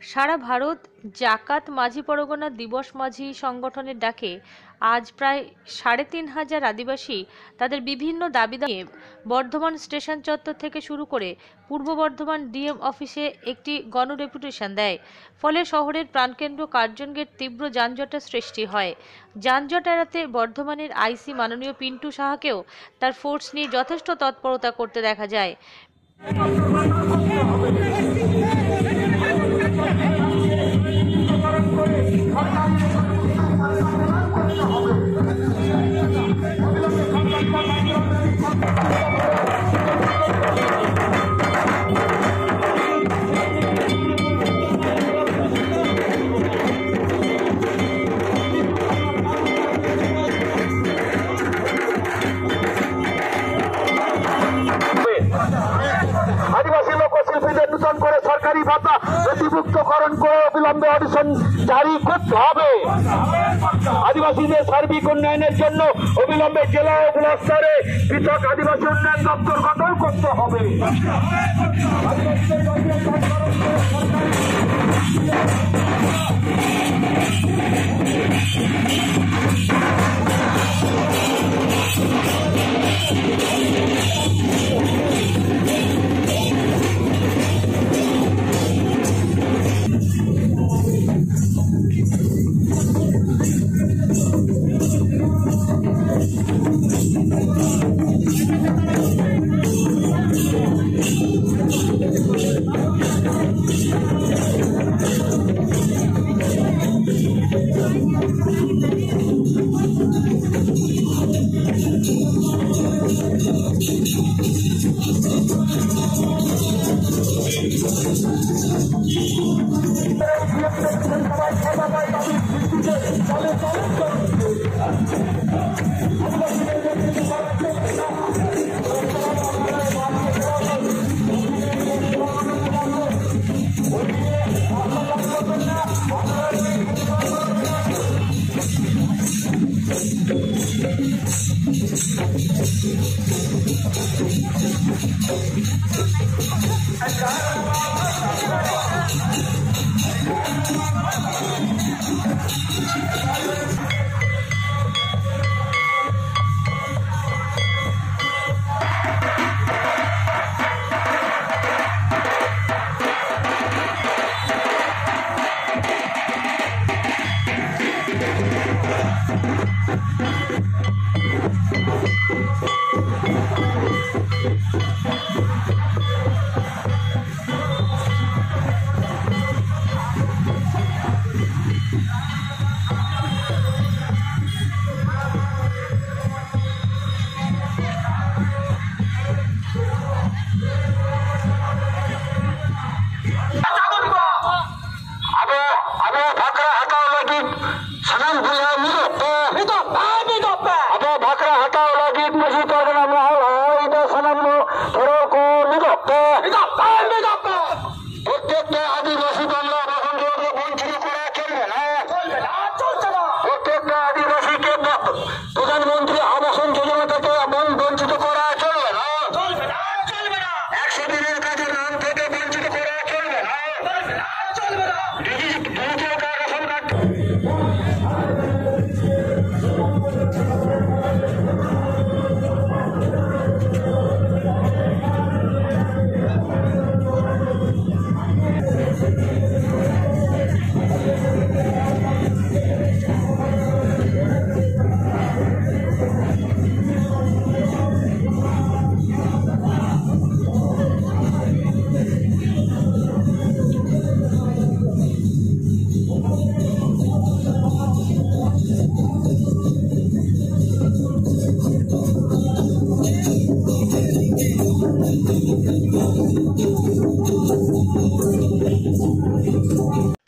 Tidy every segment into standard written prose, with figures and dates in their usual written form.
সারা ভারত জাকাত মাঝি পরগনা দিবস মাঝি সংগঠনের ডাকে আজ প্রায় ৩,৫০০ আদিবাসী তাদের বিভিন্ন দাবি নিয়ে বর্ধমান স্টেশন চত্বর থেকে শুরু করে পূর্ব বর্ধমান ডিএম অফিসে একটি গণডেপুটেশন দেয়। ফলে শহরের প্রাণকেন্দ্র কার্জন গেট তীব্র যানজটের সৃষ্টি হয়। যানজট এড়াতে বর্ধমানের আইসি মাননীয় পিন্টু সাহাকেও তার ফোর্স নিয়ে যথেষ্ট তৎপরতা করতে দেখা যায়। আদিবাসী লোকশিল্পীদের নূতন করে সরকারি ভাতা নথিভুক্তকরণ করে অবিলম্বে অডিশন জারি করতে হবে। আদিবাসীদের সার্বিক উন্নয়নের জন্য অবিলম্বে জেলা ও ব্লক স্তরে পৃথক আদিবাসী উন্নয়ন দপ্তর গঠন করতে হবে।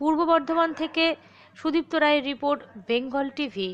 পূর্ব বর্ধমান থেকে সুদীপ্ত রায়ের রিপোর্ট, বেঙ্গল টিভি।